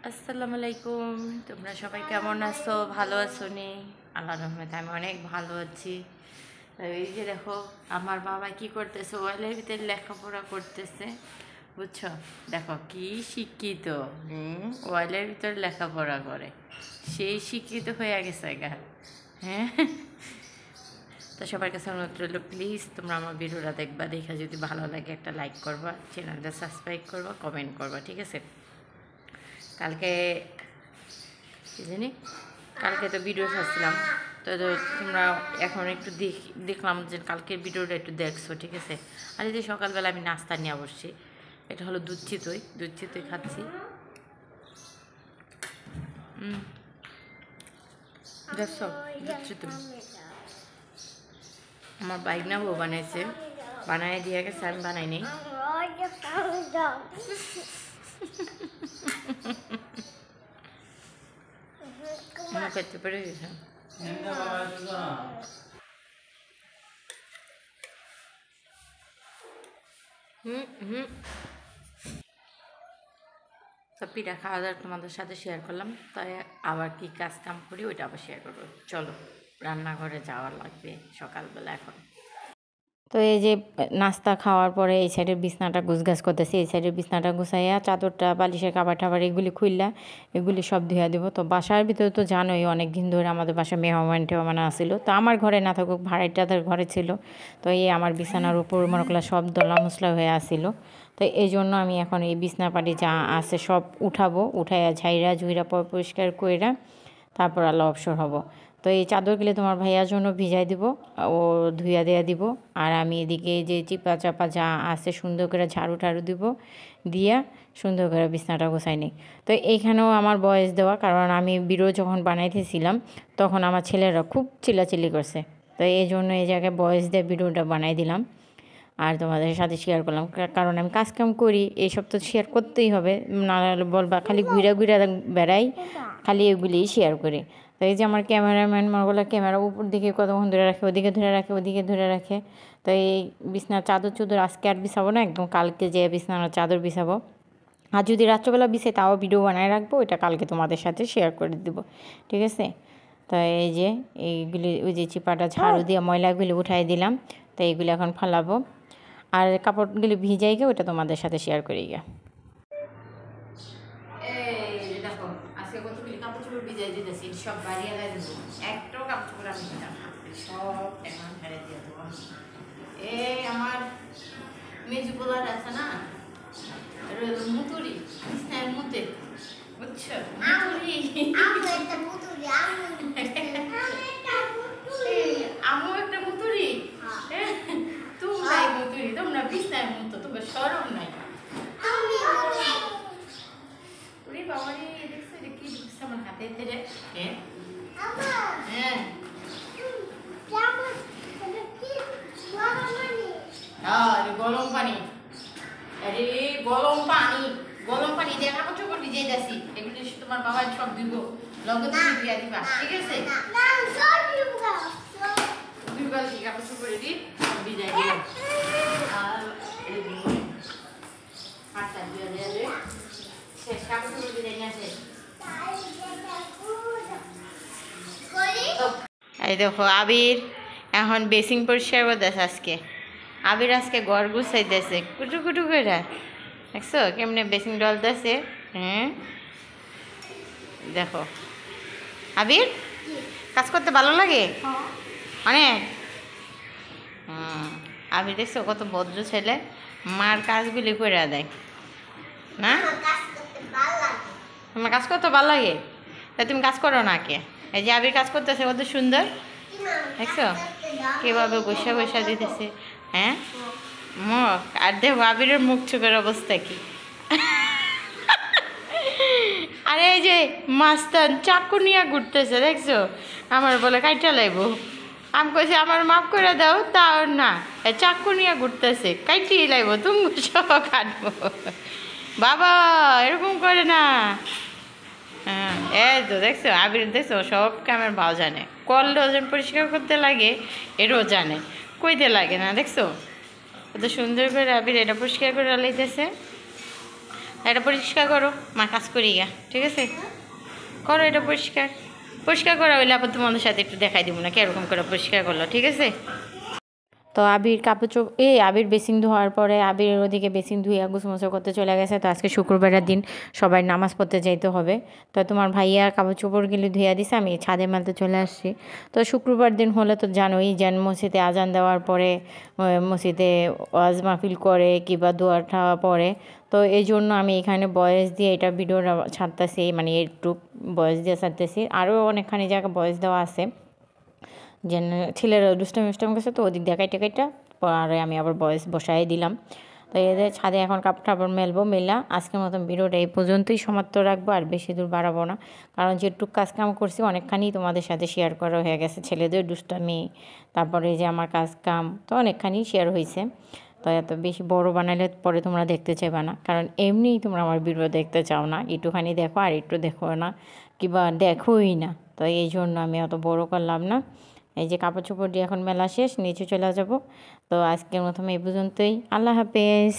আসসালামু আলাইকুম। তোমরা সবাই কেমন আছো? ভালো আছো নি? আল্লাহর রহমতে আমি অনেক ভালো আছি। এই যে দেখো আমার বাবা কি করতেছে, ওয়ালের ভিতরে লেখাপড়া করতেছে, বুঝছো? দেখো কি শিক্ষিত, ওয়ালের ভিতরে লেখাপড়া করে, সেই শিক্ষিত হয়ে গেছে গা। হ্যাঁ, তো সবার কাছে অনুরোধ রইল, প্লিজ তোমরা আমার ভিডিওটা দেখবা, দেখা যদি ভালো লাগে একটা লাইক করবা, চ্যানেলটা সাবস্ক্রাইব করবা, কমেন্ট করবা, ঠিক আছে? কালকে কি জানি কালকে তো ভিডিও ছাড়ছিলাম, তো তোমরা এখন একটু দেখলাম যে কালকের ভিডিওটা একটু দেখছো, ঠিক আছে? আর এই যে সকালবেলা আমি নাস্তা নিয়ে বসছি, এটা হলো দুধ চিতই খাচ্ছি। দেখছো দুধ চিতই আমার বাইক না বউ বানাইছে, বানাই দিয়ে গেছে, আমি বানাইনি। করতে পেরে গেছে। তো পিঠা খাওয়া দাওয়া তোমাদের সাথে শেয়ার করলাম, তাই আবার কি কাজ কাম করি ওইটা আবার শেয়ার করবো। চলো রান্নাঘরে যাওয়া লাগবে সকালবেলা এখন। তো এই যে নাস্তা খাওয়ার পরে এই সাইডের বিছনাটা গুছগাছ করতেছি, এই সাইডের বিছনাটা গুছাইয়া চাদরটা বালিশের কাবার টাবার এগুলি খুললা এগুলি সব ধুইয়া দেবো। তো বাসার ভিতরে তো জানোই অনেক দিন ধরে আমাদের বাসায় মেহমান আসছিল, তো আমার ঘরে না থাকুক ভাড়াটাদের ঘরে ছিল, তো এই আমার বিছানার উপর মনে করলে সব দলা মশলা হয়ে আসছিলো। তো এই জন্য আমি এখন এই বিছনা পাটি যা আছে সব উঠাবো, উঠাইয়া ঝাইরা ঝুইরা পরিষ্কার কইরা তারপর আল্লাহ অবসর হব। তো এই চাদরগুলো তোমার ভাইয়ার জন্য ভিজাই দিব, ও ধুইয়া দেয়া দিব, আর আমি এদিকে যে চিপা চাপা যা আছে সুন্দর করে ঝাড়ু টাড়ু দিব, দিয়া সুন্দর করে বিছনাটা গোছাই নিই। তো এইখানেও আমার বয়স দেওয়া, কারণ আমি ভিডিও যখন বানাইতেছিলাম তখন আমার ছেলেরা খুব চিল্লাচিল্লি করছে, তো এই জন্য এই জায়গায় বয়স দিয়ে ভিডিওটা বানাই দিলাম আর তোমাদের সাথে শেয়ার করলাম, কারণ আমি কাজকাম করি এইসব তো শেয়ার করতেই হবে, না বলবা খালি ঘুরা বেড়াই, খালি এগুলিই শেয়ার করি। তো এই যে আমার ক্যামেরাম্যান মারগুলো ক্যামেরা উপর দিকে কতক্ষণ ধরে রাখে, ওদিকে ধরে রাখে, ওদিকে ধরে রাখে। তো এই বিছনার চাদর আজকে আর বিছাবো না, একদম কালকে যে বিছনার চাদর বিছাবো, আর যদি রাত্রবেলা বিছে তাও ভিডিও বানায় রাখবো, ওইটা কালকে তোমাদের সাথে শেয়ার করে দেবো, ঠিক আছে? তো এই যে এইগুলি ওই যে চিপাটা ঝাড়ু দিয়ে ময়লাগুলি উঠাই দিলাম, তো এইগুলি এখন ফালাবো, আর কাপড়গুলি ভিজাই গিয়ে ওটা তোমাদের সাথে শেয়ার করি গিয়ে। এই দেখো আজকে কতগুলি কাপড় চোপড় ভিজাই দিতেছি, সব বাড়িয়ে দেবো, একটাও কাপড় চোপড় আমি দিতাম না, সব এখন ফেলে দিয়ে দেবো। এই আমার মেজুগুলার আছে না মুতুরি, বিছনার মুতে, বুঝছো? আমু একটা মুতুরি, তোমরাই মুতুরি, তোমরা বিছনায় মুতো, তোমরা সরম নাই। ওরে বাবা রে, দেখছো এটা কি ঢুকছে আমার হাতে রে? হ্যাঁ গরম পানি, আরে গরম পানি দিয়ে কাপড় চোপড় ভিজিয়ে যাচ্ছি, এগুলি তোমার বাবা সব দিব, লগে তুমি দিয়া দিবা, ঠিক আছে? দুই বালতি কাপড় চোপড় দিই সব ভিজাই দিই, আর হাতটা দিয়ে দেবে শেষ, কাপড় চোপড় ভিজাই নিয়ে আসে। এই দেখো আবির এখন বেসিং পরিষ্কার করতেছে, আবির আজকে ঘর গুছাইতেছে কুটু কুটু করে, দেখছো কেমনে বেসিং ডলতেছে? হ্যাঁ দেখো আবির কাজ করতে ভালো লাগে অনেক। আবির দেখছো কত ভদ্র ছেলে, মার কাজগুলি করে দেয় না? তোমার কাজ করতে ভালো লাগে, তা তুমি কাজ করো না কে? এই যে আবির কাজ করতেছে কত সুন্দর, দেখছো কিভাবে বসা দিতেছে? হ্যাঁ মুখ, আর দেখো আবিরের মুখ চোখের অবস্থা কি। আর এই যে মাস্তান চাকু নিয়ে ঘুরতেছে, দেখছো? আমার বলে কাইটা লাগবো, আমি কইছি আমার মাফ করে দাও, তাও না, চাকু নিয়ে ঘুরতেছে, কাইটিয়ে লাগবো, তুমি সব কাটবো। বাবা এরকম করে না। হ্যাঁ এই তো দেখছো আবির, দেখছো সব কামের ভাও জানে, কল ওজন পরিষ্কার করতে লাগে এরও জানে, কইতে লাগে না, দেখছো কত সুন্দর করে আবির এটা পরিষ্কার করে লইতেছে। এটা পরিষ্কার করো, মা কাজ করি গা, ঠিক আছে? করো এটা পরিষ্কার, পরিষ্কার করা হইলে আবার তোমাদের সাথে একটু দেখাই দিব না কিরকম করে পরিষ্কার করলো, ঠিক আছে? তো আবির কাপড় আবির বেসিন ধোয়ার পরে আবির ওদিকে বেসিন ধুয়ে গুছমুছো করতে চলে গেছে। তো আজকে শুক্রবারের দিন সবাই নামাজ পড়তে যাইতে হবে। তো তোমার ভাইয়া কাপড় চোপড়গুলি ধুয়ে দিছে, আমি ছাদে মেলতে চলে আসছি। তো শুক্রবার দিন হলে তো জানোই, যেন মসজিদে আজান দেওয়ার পরে মসজিদে ওয়াজ মাহফিল করে কিংবা দোয়া ঠাওয়া পড়ে। তো এই জন্য আমি এখানে বয়েস দিয়ে এটা ভিডিওটা ছাড়তেছি, মানে একটু বয়েস দিয়ে ছাড়তেছি। আরও অনেকখানি জায়গা বয়েস দেওয়া আছে, যে ছেলেরা দুষ্টামি মুষ্টামি করছে, তো ওদিক দিয়ে কাইটা কাইটা পরে আমি আবার বয়েস বসাই দিলাম। তো এদের ছাদে এখন কাপড় টাপড় মেলবো, মেলা আজকের মতন ভিডিওটা এই পর্যন্তই সমাপ্ত রাখবো, আর বেশি দূর বাড়াবো না, কারণ যেটুকু কাজ কাম করছি অনেকখানি তোমাদের সাথে শেয়ার করা হয়ে গেছে। ছেলেদের দুষ্টামি, তারপরে যে আমার কাজ কাম, তো অনেকখানি শেয়ার হয়েছে। তো এত বেশি বড় বানালে পরে তোমরা দেখতে চাইবে না, কারণ এমনিই তোমরা আমার ভিডিও দেখতে চাও না, একটুখানি দেখো আর একটু দেখো না, কিংবা দেখোই না। তো এই জন্য আমি অত বড় করলাম না। এই যে কাপড় চোপড় দিয়ে এখন মেলা শেষ, নিচে চলে যাব। তো আজকের মতো এই পর্যন্তই, আল্লাহ হাফেজ।